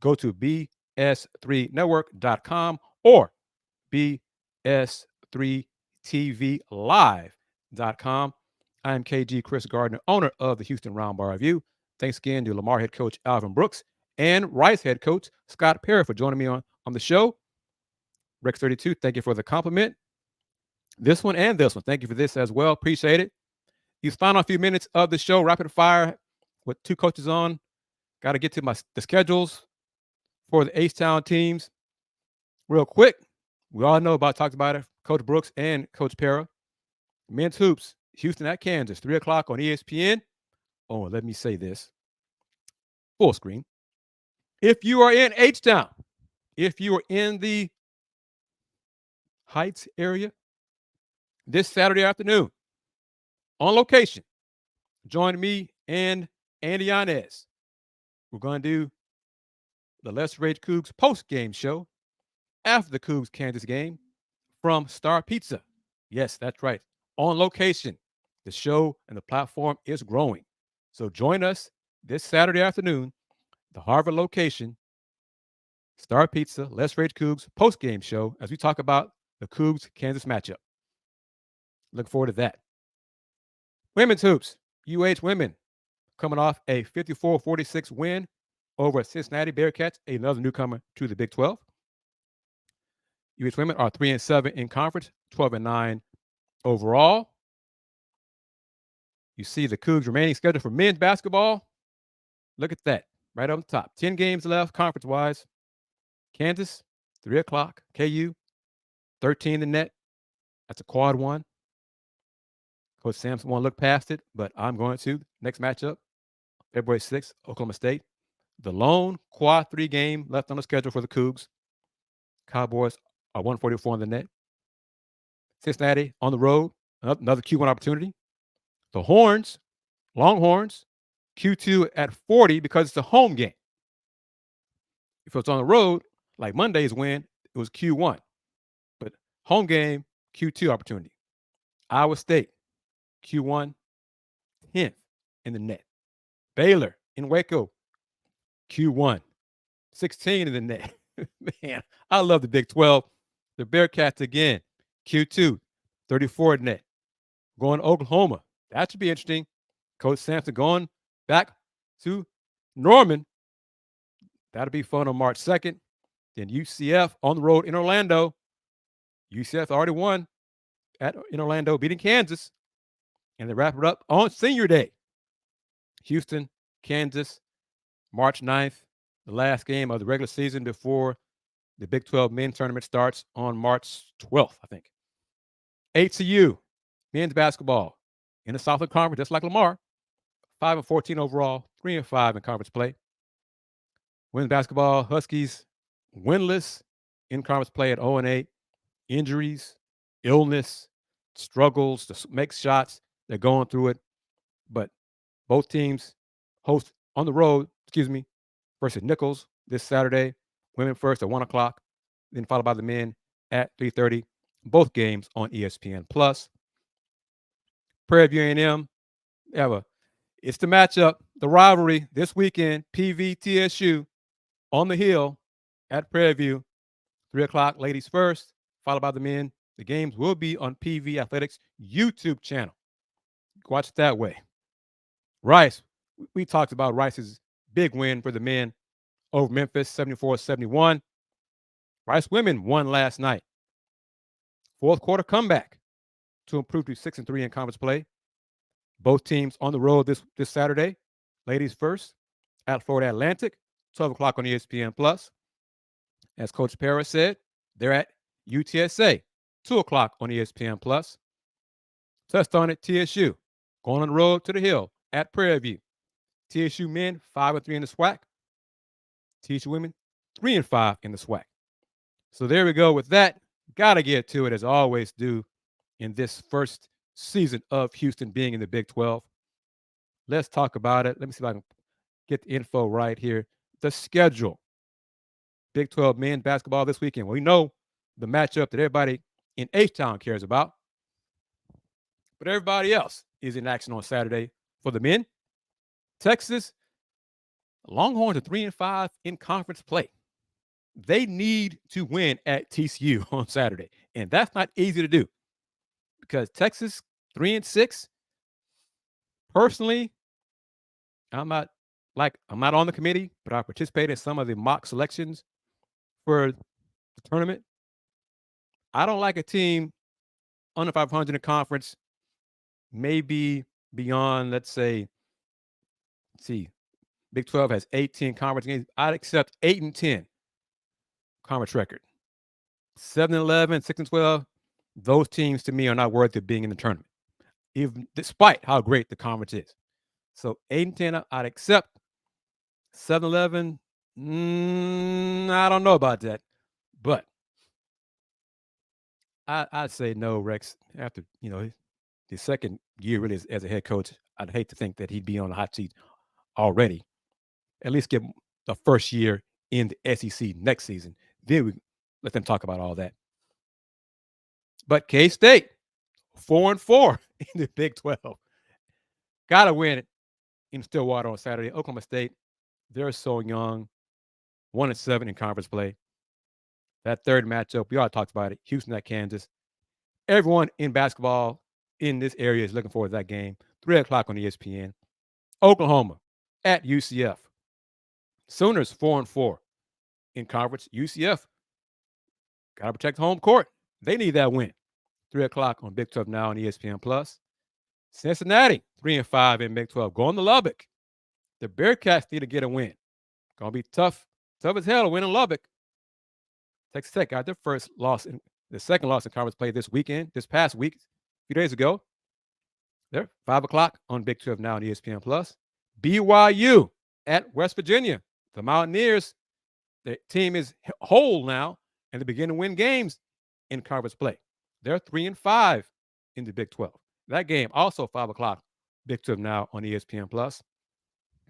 go to bs3network.com or bs3tvlive.com. I am KG Chris Gardner, owner of the Houston Roundball Review. Thanks again to Lamar head coach Alvin Brooks and Rice head coach Scott Pera for joining me on the show. Rex 32, thank you for the compliment. This one and this one, thank you for this as well. Appreciate it. These final few minutes of the show, rapid fire with two coaches on. Got to get to the schedules for the H-Town teams real quick. We all know talked about it, Coach Brooks and Coach Pera. Men's hoops, Houston at Kansas, 3 o'clock on ESPN. Oh, let me say this. Full screen. If you are in H-Town, if you are in the Heights area this Saturday afternoon on location, join me and Andy Yanez. We're going to do the Let's Rage Coogs post-game show after the Cougs-Kansas game from Star Pizza. Yes, that's right. On location. The show and the platform is growing. So join us this Saturday afternoon, the Harvard location, Star Pizza, Let's Rage Coogs post-game show as we talk about the Cougs-Kansas matchup. Look forward to that. Women's hoops, UH women coming off a 54-46 win over Cincinnati Bearcats, another newcomer to the Big 12. UH women are 3-7 in conference, 12-9 overall. You see the Cougs remaining schedule for men's basketball. Look at that, right on the top. 10 games left conference-wise. Kansas, 3 o'clock. KU, 13 the net. That's a quad one. Coach Sampson won't look past it, but I'm going to. Next matchup, February 6th, Oklahoma State. The lone quad 3 game left on the schedule for the Cougs. Cowboys are 144 on the net. Cincinnati on the road, another Q1 opportunity. The Horns, Longhorns, Q2 at 40 because it's a home game. If it's on the road, like Monday's win, it was Q1. But home game, Q2 opportunity. Iowa State, Q1, 10th in the net. Baylor in Waco, Q1, 16 in the net. Man, I love the Big 12. The Bearcats again, Q2, 34 net. Going to Oklahoma. That should be interesting. Coach Sampson going back to Norman. That'll be fun on March 2nd. Then UCF on the road in Orlando. UCF already won in Orlando, beating Kansas. And they wrap it up on Senior Day. Houston, Kansas, March 9th, the last game of the regular season before the Big 12 men's tournament starts on March 12th, I think. HCU, men's basketball in the Southland Conference, just like Lamar, 5-14 overall, 3-5 in conference play. Women's basketball, Huskies, winless in conference play at 0-8. Injuries, illness, struggles to make shots. They're going through it. But both teams host on the road, versus Nichols this Saturday. Women first at 1 o'clock, then followed by the men at 3:30. Both games on ESPN Plus. Prairie View A&M, it's the matchup, the rivalry this weekend. PV TSU on the hill at Prairie View, 3 o'clock, ladies first, followed by the men. The games will be on PV Athletics YouTube channel. Watch it that way. Rice, we talked about Rice's big win for the men over Memphis, 74-71. Rice women won last night. Fourth quarter comeback to improve to 6-3 in conference play. Both teams on the road this Saturday. Ladies first at Florida Atlantic, 12 o'clock on ESPN Plus. As Coach Pera said, they're at UTSA, 2 o'clock on ESPN Plus. Touched on it, TSU, going on the road to the hill at Prairie View. TSU men, 5-3 in the SWAC. TSU women, 3-5 in the SWAC. So there we go with that. Got to get to it, as I always do, in this first season of Houston being in the Big 12. Let's talk about it. Let me see if I can get the info right here. The schedule. Big 12 men's basketball this weekend. We know the matchup that everybody in H-Town cares about. But everybody else is in action on Saturday for the men. Texas, Longhorns are 3-5 in conference play. They need to win at TCU on Saturday. And that's not easy to do because Texas, 3-6. Personally, I'm not on the committee, but I participated in some of the mock selections for the tournament. I don't like a team under 500 in conference, maybe beyond, let's see, Big 12 has 18 conference games. I'd accept 8-10 conference record. 7-11, 6-12, those teams to me are not worthy of being in the tournament, even despite how great the conference is. So 8-10, I'd accept. 7-11, I don't know about that, but I'd say no, Rex. After his second year really as a head coach, I'd hate to think that he'd be on the hot seat already. At least give him the first year in the SEC next season. Then we let them talk about all that. But K-State, 4-4 in the Big 12. Got to win it in Stillwater on Saturday. Oklahoma State, they're so young, 1-7 in conference play. That third matchup, we all talked about it. Houston at Kansas. Everyone in basketball in this area is looking forward to that game. 3 o'clock on ESPN. Oklahoma at UCF. Sooners 4-4 in conference. UCF got to protect home court. They need that win. 3 o'clock on Big 12 now on ESPN Plus. Cincinnati 3-5 in Big 12. Going to Lubbock. The Bearcats need to get a win. Gonna be tough as hell to win in Lubbock. Texas Tech got their second loss in conference play this past week, a few days ago. They're 5 o'clock on Big 12 now on ESPN Plus. BYU at West Virginia. The Mountaineers, their team is whole now, and they begin to win games in conference play. They're 3-5 in the Big 12. That game also 5 o'clock, Big 12 now on ESPN Plus.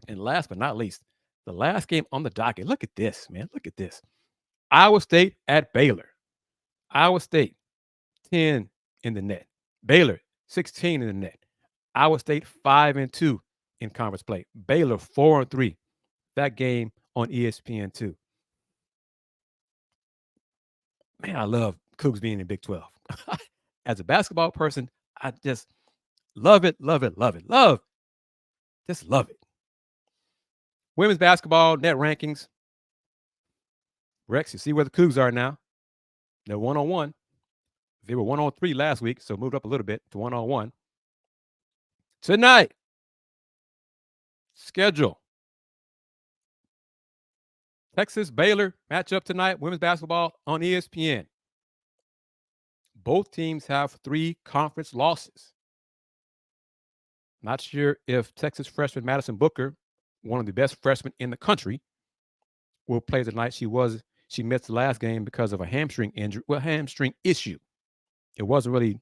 And last but not least, the last game on the docket. Look at this, man. Look at this. Iowa State at Baylor. Iowa State, 10 in the net. Baylor, 16 in the net. Iowa State, 5-2 in conference play. Baylor, 4-3. That game on ESPN2. Man, I love Coogs being in Big 12. As a basketball person, I just love it. Just love it. Women's basketball net rankings. Rex, you see where the Cougs are now. They're 1-1. They were 1-3 last week, so moved up a little bit to 1-1. Tonight, schedule. Texas Baylor matchup tonight, women's basketball on ESPN. Both teams have 3 conference losses. Not sure if Texas freshman Madison Booker, one of the best freshmen in the country, will play tonight. She missed the last game because of a hamstring injury, hamstring issue. It wasn't really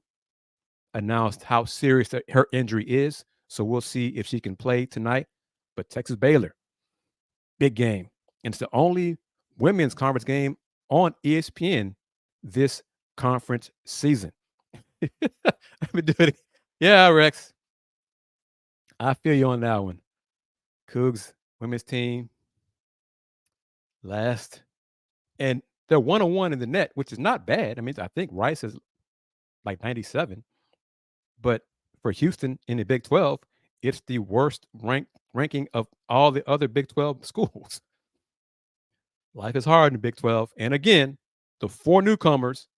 announced how serious her injury is, so we'll see if she can play tonight. But Texas Baylor, big game. And it's the only women's conference game on ESPN this conference season. I've been doing it. Yeah, Rex. I feel you on that one. Cougs women's team last, and they're 1-1 in the net, which is not bad. I mean, I think Rice is like 97, but for Houston in the Big 12, it's the worst ranking of all the other Big 12 schools. Life is hard in the Big 12, and again, the 4 newcomers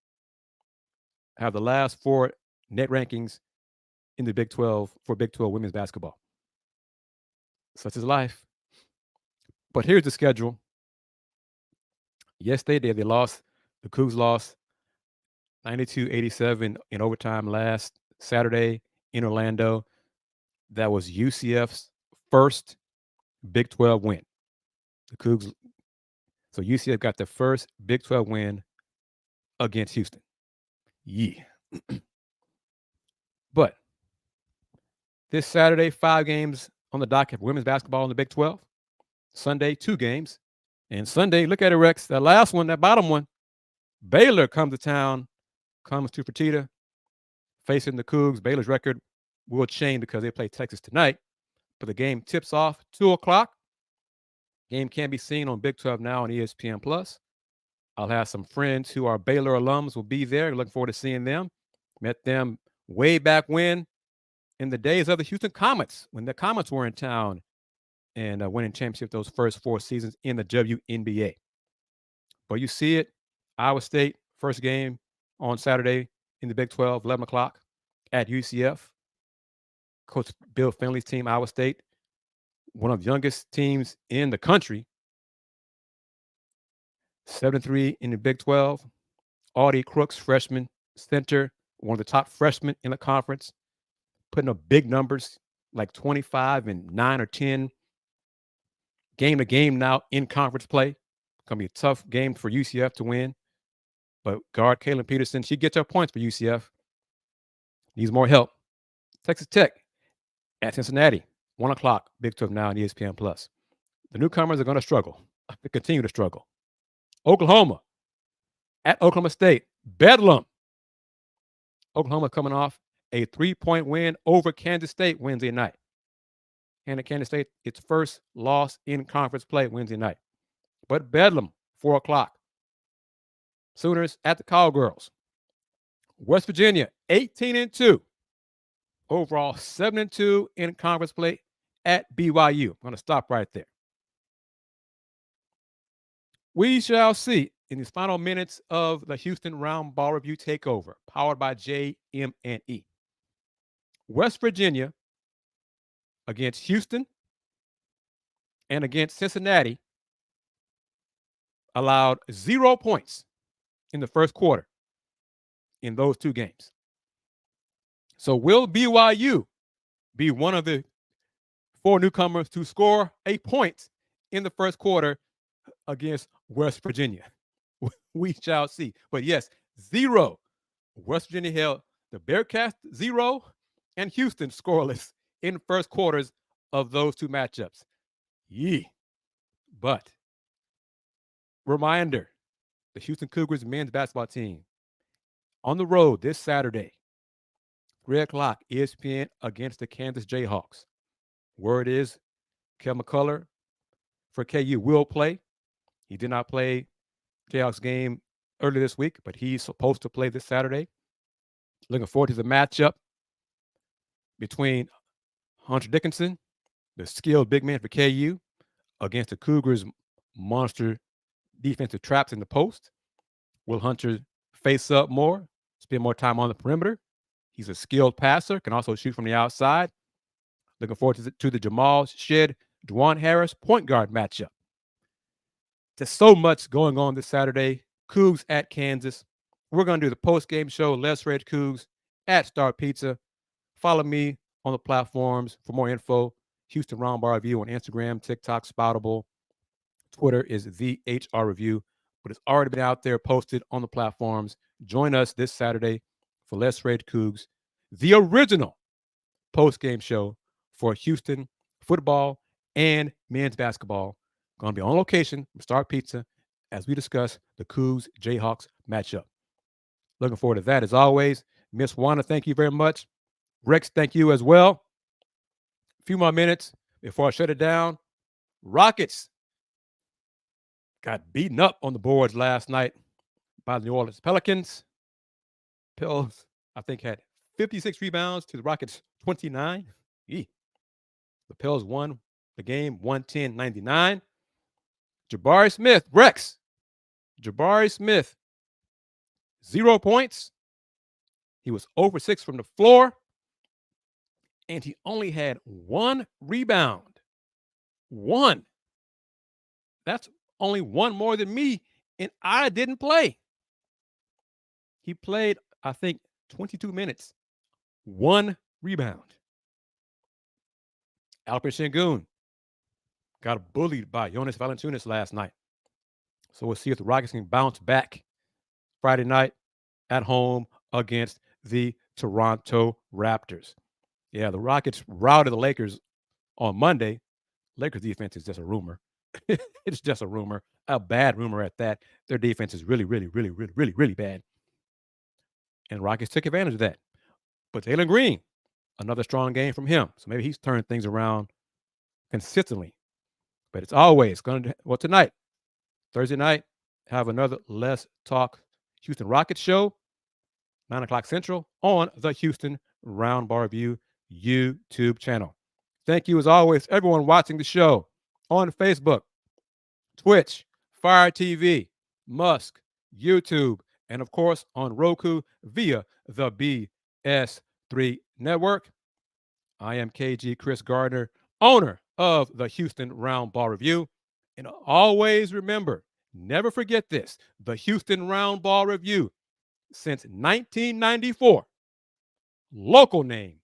have the last 4 net rankings in the Big 12 for Big 12 women's basketball. Such is life. But here's the schedule. Yesterday, they lost. The Cougs lost 92-87 in overtime last Saturday in Orlando. That was UCF's first Big 12 win. The Cougs. So UCF got their first Big 12 win against Houston. Yeah. But this Saturday, 5 games on the docket for women's basketball in the Big 12. Sunday, 2 games. And Sunday, look at it, Rex. That last one, that bottom one, Baylor comes to town, comes to Fertitta, facing the Cougs. Baylor's record will change because they play Texas tonight. But the game tips off 2 o'clock. Game can be seen on Big 12 Now on ESPN+. I'll have some friends who are Baylor alums will be there. Looking forward to seeing them. Met them way back when, in the days of the Houston Comets, when the Comets were in town and winning championship those first 4 seasons in the WNBA. But you see it, Iowa State, first game on Saturday in the Big 12, 11 o'clock at UCF. Coach Bill Finley's team, Iowa State, one of the youngest teams in the country. 7-3 in the Big 12. Audie Crooks, freshman center, one of the top freshmen in the conference, putting up big numbers like 25 and 9 or 10 game to game now in conference play. Going to be a tough game for UCF to win. But guard Kaylin Peterson, she gets her points for UCF. Needs more help. Texas Tech at Cincinnati, 1 o'clock, Big 12 Now on ESPN+. The newcomers are going to struggle. They continue to struggle. Oklahoma at Oklahoma State, Bedlam. Oklahoma coming off a 3-point win over Kansas State Wednesday night. And at Kansas State, its first loss in conference play Wednesday night. But Bedlam, 4 o'clock. Sooners at the Cowgirls. West Virginia, 18-2. Overall, 7-2 in conference play at BYU. I'm going to stop right there. We shall see in these final minutes of the Houston Roundball Review Takeover, powered by JM&E. West Virginia against Houston and against Cincinnati allowed 0 points in the first quarter in those 2 games. So will BYU be one of the 4 newcomers to score a point in the first quarter against West Virginia? We shall see. But yes, 0. West Virginia held the Bearcats 0 and Houston scoreless in first quarters of those 2 matchups. Yee. But reminder, the Houston Cougars men's basketball team on the road this Saturday, 3 o'clock, ESPN against the Kansas Jayhawks. Word is Kel McCullough for KU will play. He did not play Jayhawks game earlier this week, but he's supposed to play this Saturday. Looking forward to the matchup between Hunter Dickinson, the skilled big man for KU, against the Cougars' monster defensive traps in the post. Will Hunter face up more, spend more time on the perimeter? He's a skilled passer, can also shoot from the outside. Looking forward to the Jamal Shed, Dwan Harris point guard matchup. There's so much going on this Saturday. Coogs at Kansas. We're going to do the post-game show. Let's Rage Coogs at Star Pizza. Follow me on the platforms for more info. Houston Roundball Review on Instagram, TikTok, Spoutable. Twitter is the HR Review, but it's already been out there posted on the platforms. Join us this Saturday for Let's Rage Coogs, the original post-game show for Houston football and men's basketball. Going to be on location with Star Pizza as we discuss the Cougs Jayhawks matchup. Looking forward to that as always. Miss Wanda, thank you very much. Rex, thank you as well. A few more minutes before I shut it down. Rockets got beaten up on the boards last night by the New Orleans Pelicans. Pels, I think, had 56 rebounds to the Rockets 29. The Pels won the game 110-99. Jabari Smith, Rex. Jabari Smith, 0 points. He was over 6 from the floor. And he only had 1 rebound. 1. That's only 1 more than me. And I didn't play. He played, I think, 22 minutes. 1 rebound. Alper Sengun got bullied by Jonas Valanciunas last night. So we'll see if the Rockets can bounce back Friday night at home against the Toronto Raptors. Yeah, the Rockets routed the Lakers on Monday. Lakers defense is just a rumor. It's just a rumor, a bad rumor at that. Their defense is really, really, really, really, really, really bad. And the Rockets took advantage of that. But Jalen Green, another strong game from him. So maybe he's turned things around consistently. But it's always going to, well, tonight, Thursday night, have another Let's Talk Houston Rockets show, 9 o'clock Central, on the Houston Roundball Review YouTube channel. Thank you, as always, everyone watching the show on Facebook, Twitch, Fire TV, Musk, YouTube, and of course on Roku via the Bs3 Network. I am KG Chris Gardner, owner of the Houston Roundball Review. And always remember, never forget this, the Houston Roundball Review, since 1994, local name,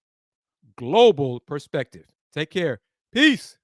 global perspective. Take care. Peace.